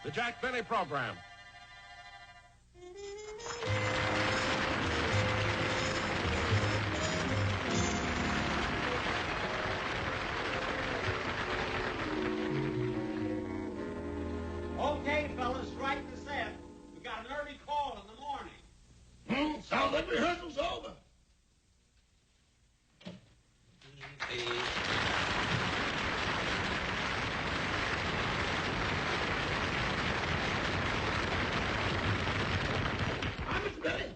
The Jack Benny Program. Okay, fellas, strike the set. We got an early call in the morning. Sounds like rehearsal's over.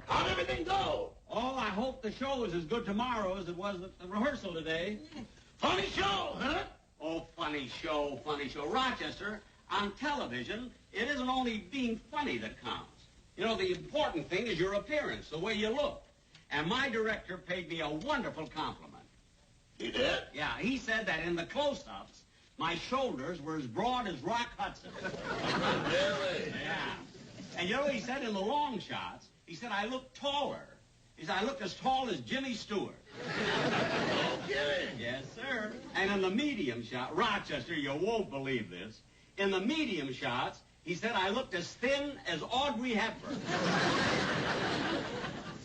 How'd everything go? Oh, I hope the show is as good tomorrow as it was at the rehearsal today. Funny show, huh? Oh, funny show, funny show. Rochester, on television, it isn't only being funny that counts. You know, the important thing is your appearance, the way you look. And my director paid me a wonderful compliment. He did? Yeah, he said that in the close-ups, my shoulders were as broad as Rock Hudson. Really? Yeah. And you know what he said in the long shots? He said I looked taller. He said I looked as tall as Jimmy Stewart. No kidding. Yes, sir. And in the medium shot, Rochester, you won't believe this. In the medium shots, he said I looked as thin as Audrey Hepburn.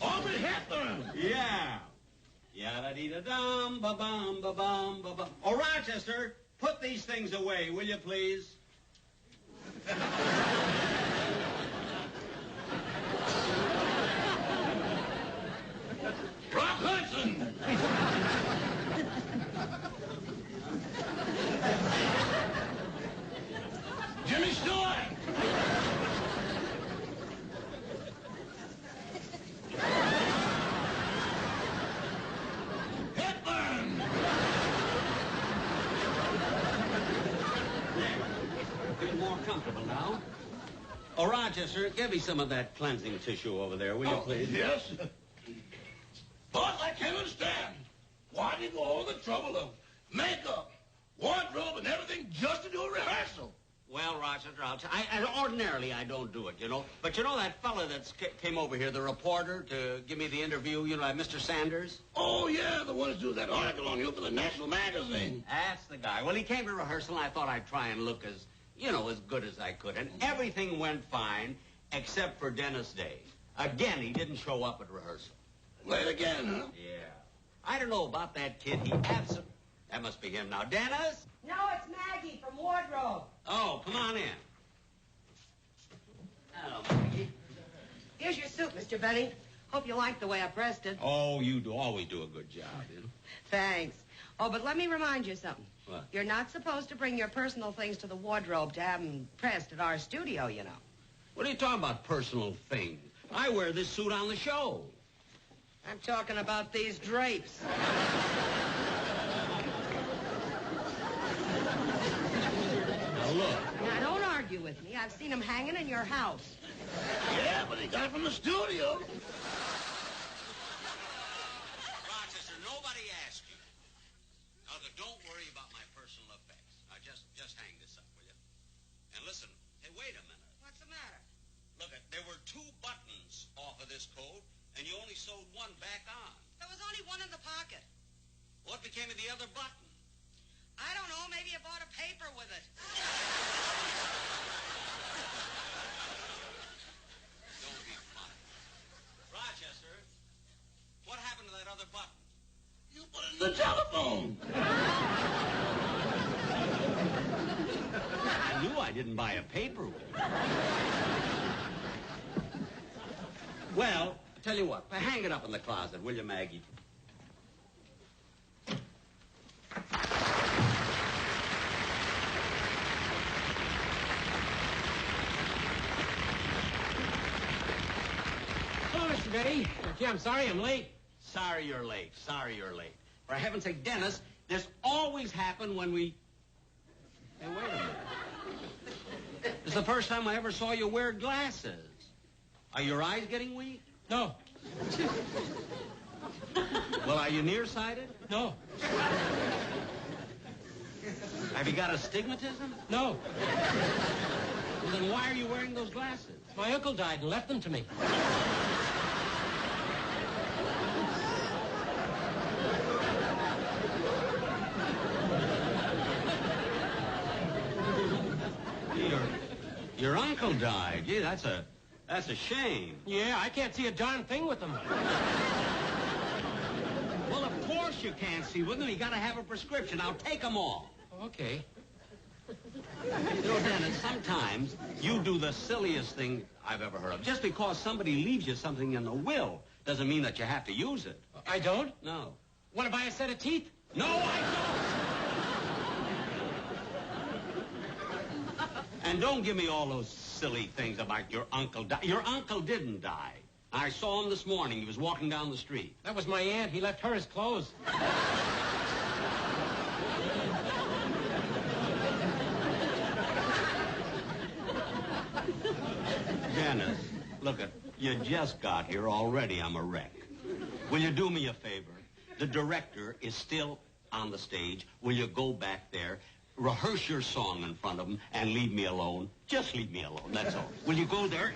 Audrey Hepburn? Yeah. Yada-dee-da-dum, ba-bum, ba-bum, ba-bum. Oh, Rochester, put these things away, will you, please? Rock Hudson! Jimmy Stewart! Hepburn! Feel more comfortable now. Oh, Rochester, give me some of that cleansing tissue over there, will you, please? Yes. Boss, I can't understand. Why did you go all the trouble of makeup, wardrobe, and everything just to do a rehearsal? Well, Rochester, ordinarily I don't do it, you know. But you know that fella that came over here, the reporter, to give me the interview, you know, Mr. Sanders? Oh, yeah, the one who do that article on you for the National Magazine. That's the guy. Well, he came to rehearsal, and I thought I'd try and look as, you know, as good as I could. And everything went fine, except for Dennis Day. Again, he didn't show up at rehearsal. Late again, huh? Yeah. I don't know about that kid. He absolutely... That must be him now. Dennis? No, it's Maggie from Wardrobe. Oh, come on in. Hello, Maggie. Here's your suit, Mr. Benny. Hope you like the way I pressed it. Oh, you always do a good job, you know. Thanks. Oh, but let me remind you something. What? You're not supposed to bring your personal things to the wardrobe to have them pressed at our studio, you know. What are you talking about, personal things? I wear this suit on the show. I'm talking about these drapes. Now, look. Now, don't argue with me. I've seen them hanging in your house. Yeah, but he got it from the studio. Rochester, nobody asked you. Now, don't worry about my personal effects. Now, just hang this up, will you? And listen, hey, wait a minute. What's the matter? Look, there were 2 buttons off of this coat, and you only sewed one back on. There was only one in the pocket. What became of the other button? I don't know. Maybe you bought a paper with it. Don't be funny. Rochester, what happened to that other button? You put it in the telephone. I knew I didn't buy a paper with it. Well, I'll tell you what. Hang it up in the closet, will you, Maggie? Hello, Mr. Betty. Gee, I'm sorry I'm late. Sorry you're late. Sorry you're late. For heaven's sake, Dennis, this always happened when we... Hey, wait a minute. This is the first time I ever saw you wear glasses. Are your eyes getting weak? No. Well, are you nearsighted? No. Have you got astigmatism? No. Well, then why are you wearing those glasses? My uncle died and left them to me. Your uncle died. Gee, that's a shame. Yeah, I can't see a darn thing with them. Well, of course you can't see with them. You got to have a prescription. I'll take them all. Okay. You know, Dennis, sometimes you do the silliest thing I've ever heard of. Just because somebody leaves you something in the will doesn't mean that you have to use it. I don't? No. Want to buy a set of teeth? No, I don't. And don't give me all those silly things about your uncle die. Your uncle didn't die. I saw him this morning. He was walking down the street. That was my aunt. He left her his clothes. Dennis, look, you just got here. Already I'm a wreck. Will you do me a favor? The director is still on the stage. Will you go back there, rehearse your song in front of him, and leave me alone? Just leave me alone, that's all. Will you go there?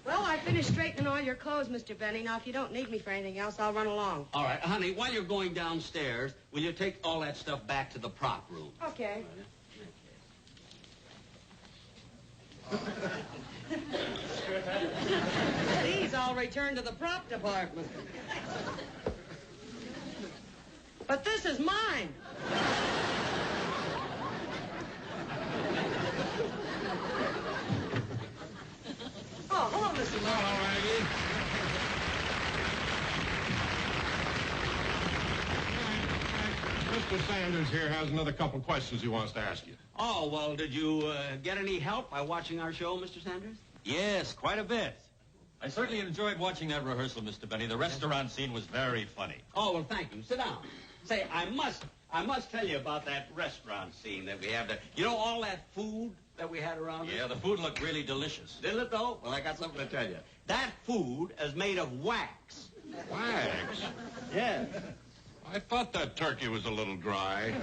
Well, I finished straightening all your clothes, Mr. Benny. Now, if you don't need me for anything else, I'll run along. All right, honey, while you're going downstairs, will you take all that stuff back to the prop room? Okay. These all return to the prop department. But this is mine. Oh, hello, Mr. Martin. Hello, Aggie. Mr. Sanders here has another couple questions he wants to ask you. Oh, well, did you get any help by watching our show, Mr. Sanders? Yes, quite a bit. I certainly enjoyed watching that rehearsal, Mr. Benny. The restaurant scene was very funny. Oh, well, thank you. Sit down. Say, I must tell you about that restaurant scene that we have there. You know all that food that we had around Yeah, us? the food looked really delicious. Did it, though? Well, I got something to tell you. That food is made of wax. Wax? Yes. I thought that turkey was a little dry.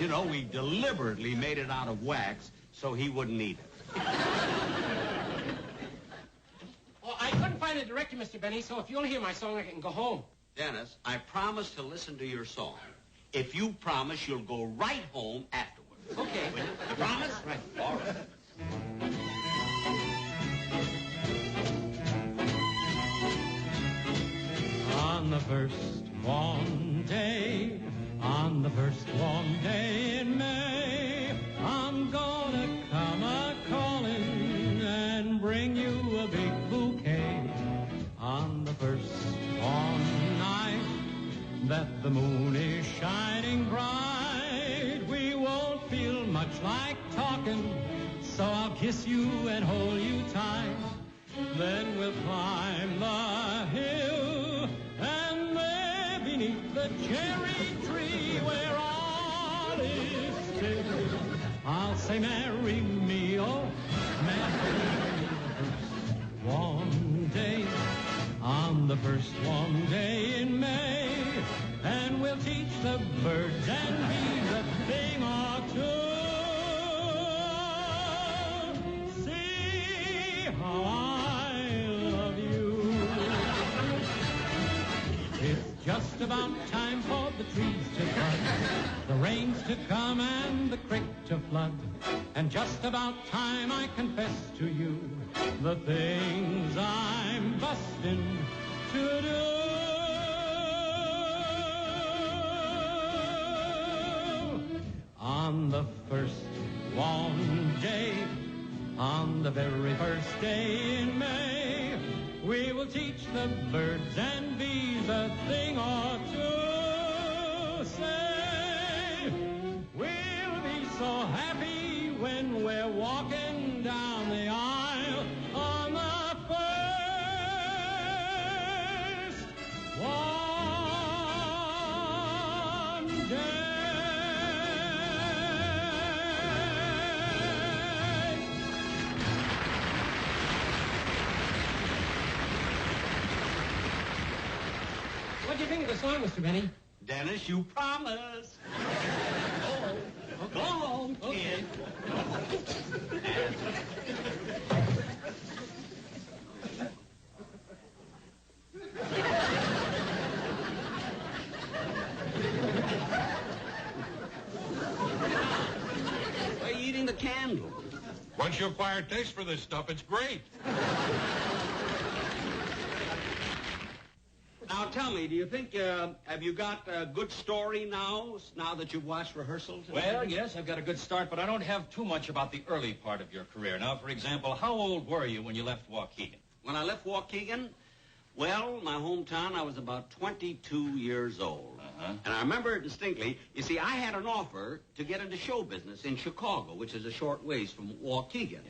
You know, we deliberately made it out of wax so he wouldn't eat it. Well, I couldn't find the director, Mr. Benny, so if you'll hear my song, I can go home. Dennis, I promise to listen to your song. If you promise, you'll go right home afterwards. Okay. Will you? You promise? Right. All right. On the first warm day, on the first warm day in May, I'm gonna come a-calling and bring you a big bouquet. On the first warm night that the moon is shining bright, we won't feel much like talking, so I'll kiss you and hold you tight. Then we'll climb the hill, and there beneath the cherry tree where all is still, I'll say, marry me, oh, marry me. Warm day, on the first warm day in May, and we'll teach the birds and bees a thing or two. See how I love you. It's just about time for the trees to bud, the rains to come and the creek to flood, and just about time I confess to you the things I'm busting to do. On the first warm day, on the very first day in May, we will teach the birds and bees a thing or two. Say, we'll be so happy when we're walking down the aisle on the first warm day. What'd you think of the song, Mr. Benny? Dennis, you promise. Go home, kid. candle. Once you acquire a taste for this stuff, it's great. Now, tell me, do you think, have you got a good story now that you've watched rehearsals? Well, yes, I've got a good start, but I don't have too much about the early part of your career. Now, for example, how old were you when you left Waukegan? When I left Waukegan, well, my hometown, I was about 22 years old. Uh-huh. And I remember it distinctly. You see, I had an offer to get into show business in Chicago, which is a short ways from Waukegan,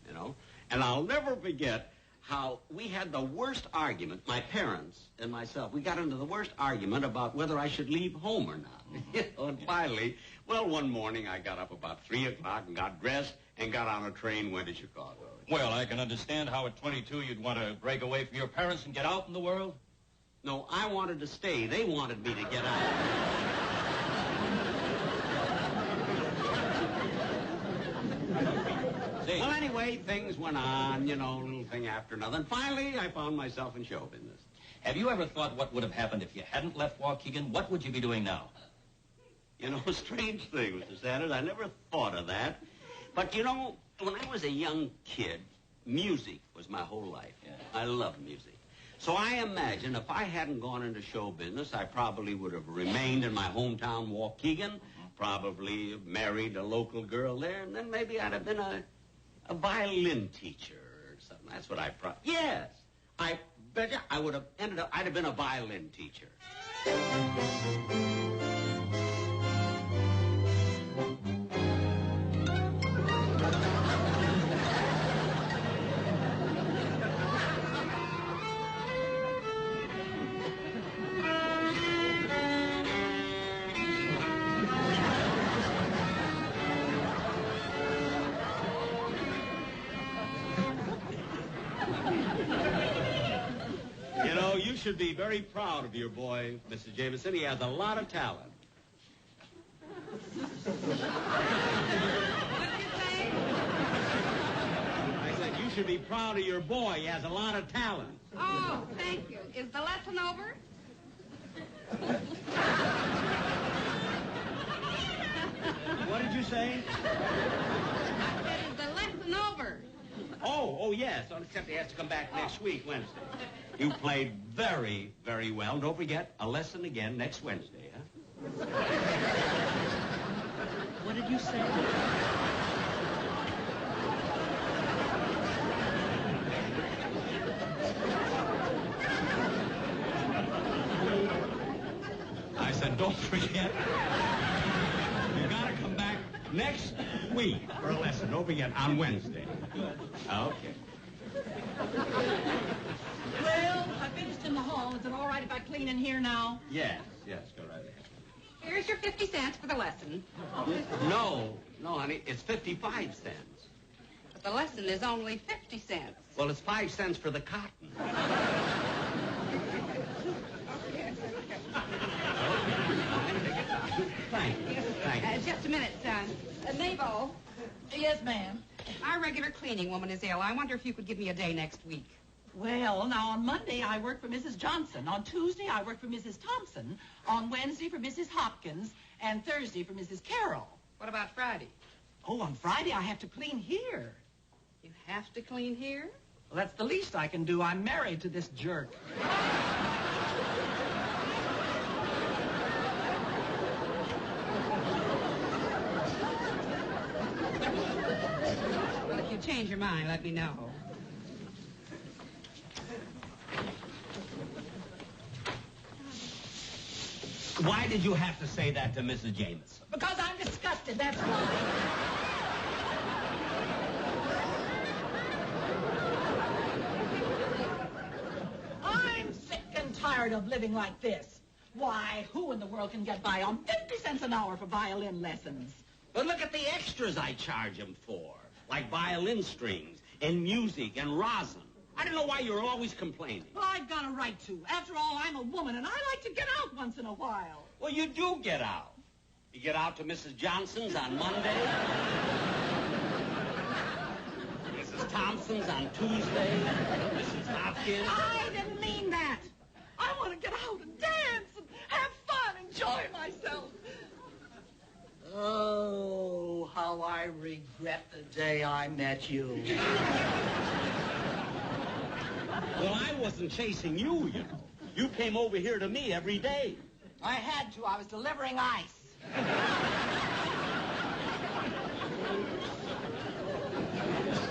you know. And I'll never forget how we had the worst argument, my parents and myself. We got into the worst argument about whether I should leave home or not. Mm-hmm. And finally, well, one morning I got up about 3 o'clock and got dressed and got on a train, went to Chicago. Well, I can understand how at 22 you'd want to break away from your parents and get out in the world. No, I wanted to stay. They wanted me to get out. Well, anyway, things went on, you know, little thing after another. And finally, I found myself in show business. Have you ever thought what would have happened if you hadn't left Waukegan? What would you be doing now? You know, a strange thing, Mr. Sanders. I never thought of that. But, you know, when I was a young kid, music was my whole life. Yeah. I loved music. So I imagine if I hadn't gone into show business, I probably would have remained in my hometown, Waukegan, probably married a local girl there, and then maybe I'd have been a violin teacher or something. That's what yes. I bet you I would have I'd have been a violin teacher. You know, you should be very proud of your boy, Mrs. Jameson. He has a lot of talent. I said you should be proud of your boy. He has a lot of talent. Oh, thank you. Is the lesson over? What did you say? I said, is the lesson over? Oh, yes. Except he has to come back next week, Wednesday. You played very, very well. Don't forget, a lesson again next Wednesday, huh? What did you say? I said, don't forget. You gotta come back next week for a lesson. Don't forget, on Wednesday. Okay. Well, I finished in the hall. Is it all right if I clean in here now? Yes, go right ahead. Here's your 50 cents for the lesson. No, honey, it's 55 cents. But the lesson is only 50 cents. Well, it's 5 cents for the cotton. Thank you. Just a minute, son. Mabel, Yes, ma'am. our regular cleaning woman is ill. I wonder if you could give me a day next week. Well, now, on Monday, I work for Mrs. Johnson. On Tuesday, I work for Mrs. Thompson. On Wednesday, for Mrs. Hopkins. And Thursday, for Mrs. Carroll. What about Friday? Oh, on Friday, I have to clean here. You have to clean here? Well, that's the least I can do. I'm married to this jerk. Well, if you change your mind, let me know. Why did you have to say that to Mrs. Jameson? Because I'm disgusted, that's why. I'm sick and tired of living like this. Why, who in the world can get by on 50 cents an hour for violin lessons? But look at the extras I charge him for, like violin strings and music and rosin. I don't know why you're always complaining. Well, I've got a right to. After all, I'm a woman, and I like to get out once in a while. Well, you do get out. You get out to Mrs. Johnson's on Monday, Mrs. Thompson's on Tuesday, Mrs. Hopkins. I didn't mean that. I want to get out and dance and have fun, enjoy myself. Oh, how how I regret the day I met you. Well, I wasn't chasing you, you know. You came over here to me every day. I had to. I was delivering ice.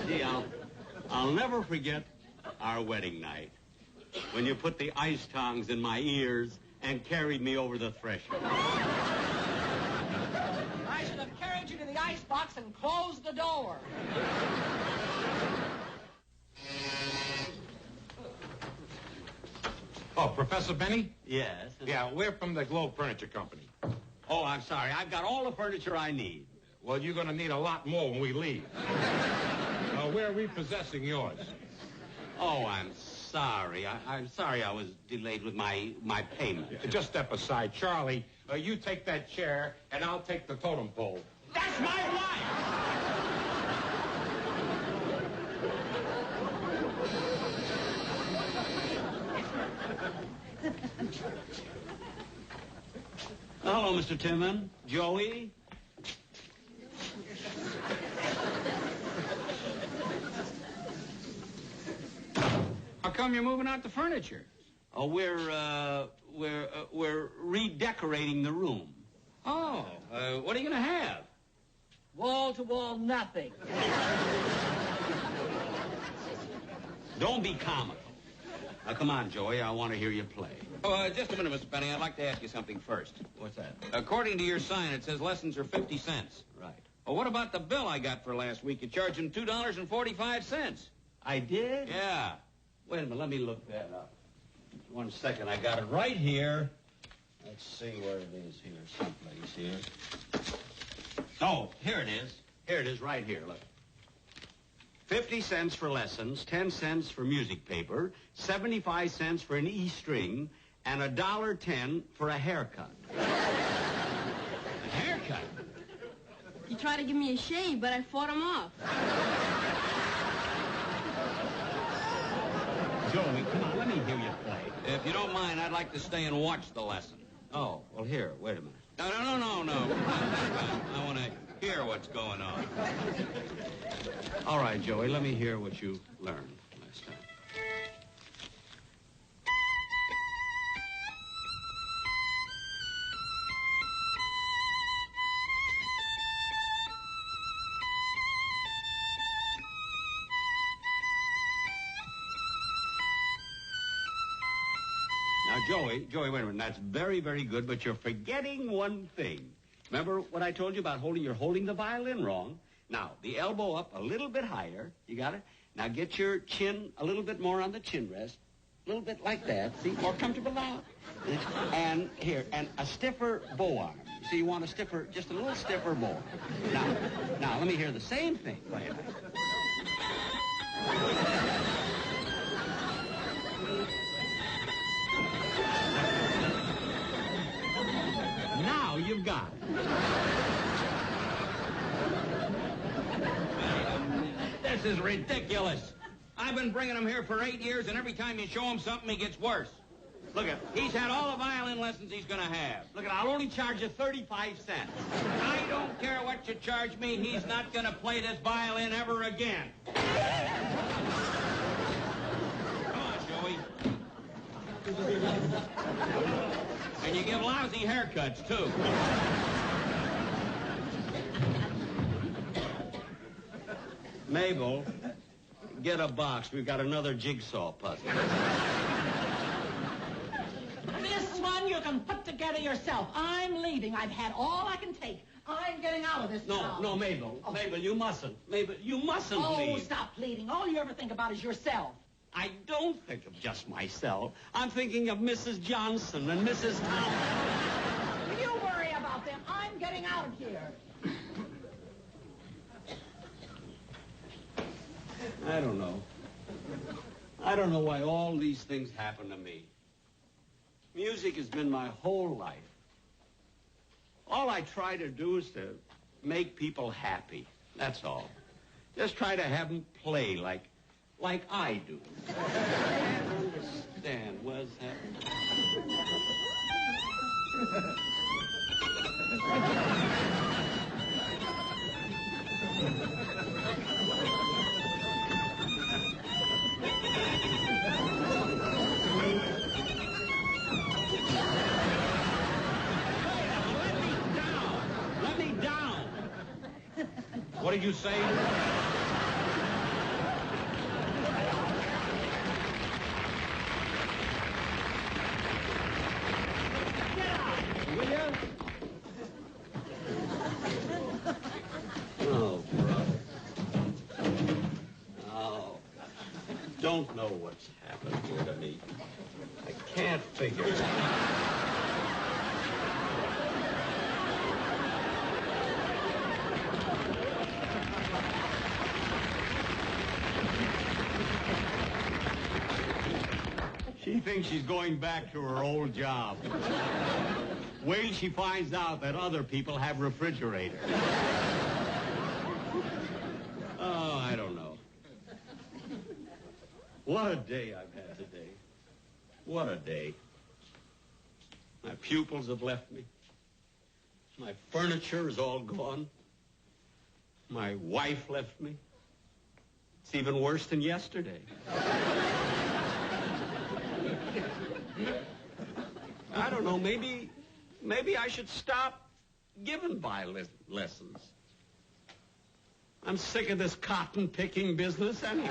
Gee, I'll never forget our wedding night when you put the ice tongs in my ears and carried me over the threshold. I should have carried you to the ice box and closed the door. Oh, Professor Benny? Yes. Yeah, we're from the Globe Furniture Company. Oh, I'm sorry. I've got all the furniture I need. Well, you're going to need a lot more when we leave. We're repossessing yours. Oh, I'm sorry. I'm sorry I was delayed with my payment. Just step aside. Charlie, you take that chair, and I'll take the totem pole. That's my wife! Hello, Mr. Timon. Joey? How come you're moving out the furniture? Oh, we're redecorating the room. Oh, what are you going to have? Wall-to-wall nothing. Don't be comical. Now, come on, Joey. I want to hear you play. Oh, just a minute, Mr. Benny. I'd like to ask you something first. What's that? According to your sign, it says lessons are 50 cents. Right. Well, what about the bill I got for last week? You charged him $2.45. I did? Yeah. Wait a minute. Let me look that up. 1 second. I got it right here. Let's see where it is here. Someplace here. Oh, here it is. Here it is right here. Look. 50 cents for lessons, 10 cents for music paper, 75 cents for an E string, and $1.10 for a haircut. A haircut? He tried to give me a shave, but I fought him off. Joey, come on, let me hear you play. If you don't mind, I'd like to stay and watch the lesson. Oh, well, here, wait a minute. No. I want to hear what's going on. All right, Joey, let me hear what you learned last time. Now, Joey, wait a minute. That's very, very good, but you're forgetting one thing. Remember what I told you about you're holding the violin wrong. Now, the elbow up a little bit higher. You got it? Now, get your chin a little bit more on the chin rest. A little bit like that. See? More comfortable now. And here, and a stiffer bow arm. So you want just a little stiffer bow arm. Now, let me hear the same thing. Go ahead. Now you've got it. This is ridiculous. I've been bringing him here for 8 years, and every time you show him something, he gets worse. Look at, he's had all the violin lessons he's going to have. Look, I'll only charge you 35 cents. I don't care what you charge me. He's not going to play this violin ever again. Come on, Joey. And you give lousy haircuts, too. Mabel, get a box. We've got another jigsaw puzzle. This one you can put together yourself. I'm leaving. I've had all I can take. I'm getting out of this town. No, Mabel. Oh. Mabel, you mustn't. Mabel, you mustn't leave. Oh, stop pleading. All you ever think about is yourself. I don't think of just myself. I'm thinking of Mrs. Johnson and Mrs. Thompson. You worry about them. I'm getting out of here. I don't know. I don't know why all these things happen to me. Music has been my whole life. All I try to do is to make people happy. That's all. Just try to have them play like I do. I can't understand what's happening. What did you say? Will you? Oh, brother. Oh, don't know what's happened here to me. I can't figure it out. She thinks she's going back to her old job. Wait till she finds out that other people have refrigerators. Oh, I don't know. What a day I've had today. What a day. My pupils have left me. My furniture is all gone. My wife left me. It's even worse than yesterday. I don't know, maybe I should stop giving violin lessons. I'm sick of this cotton picking business anyway.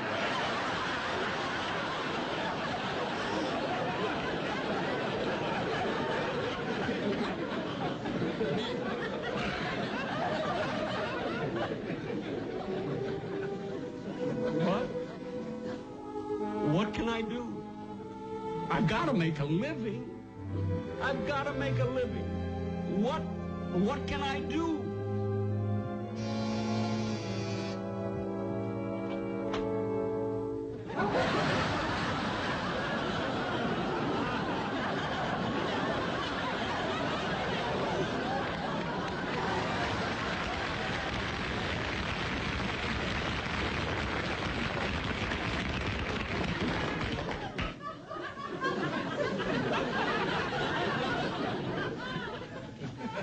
What can I do? I've got to make a living. I've got to make a living. What can I do?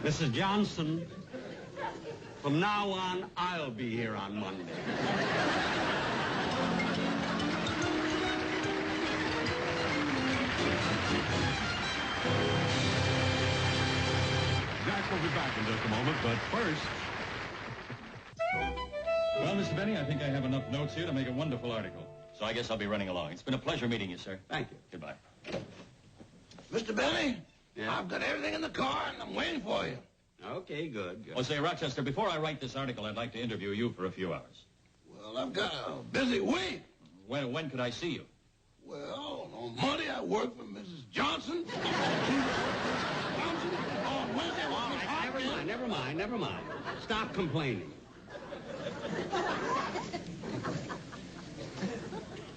Mrs. Johnson, from now on, I'll be here on Monday. Jack will be back in just a moment, but first... Well, Mr. Benny, I think I have enough notes here to make a wonderful article. So I guess I'll be running along. It's been a pleasure meeting you, sir. Thank you. Goodbye. Mr. Benny, Yeah? I've got everything in the car, and I'm waiting for you. Okay, good. Oh, say, Rochester, before I write this article, I'd like to interview you for a few hours. Well, I've got a busy week. When could I see you? Well, on Monday I work for Mrs. Johnson. Johnson. On Wednesday I work for Mrs. Hopkins. Never mind. Stop complaining.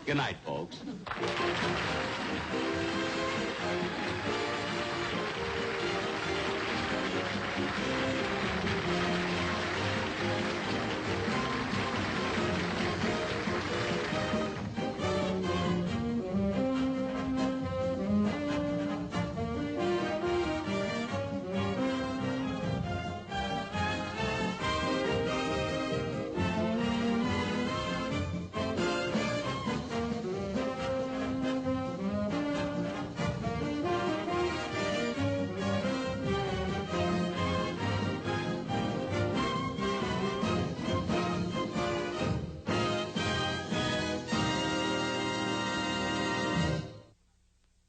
Good night, folks.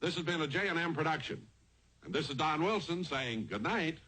This has been a J&M production. And this is Don Wilson saying good night.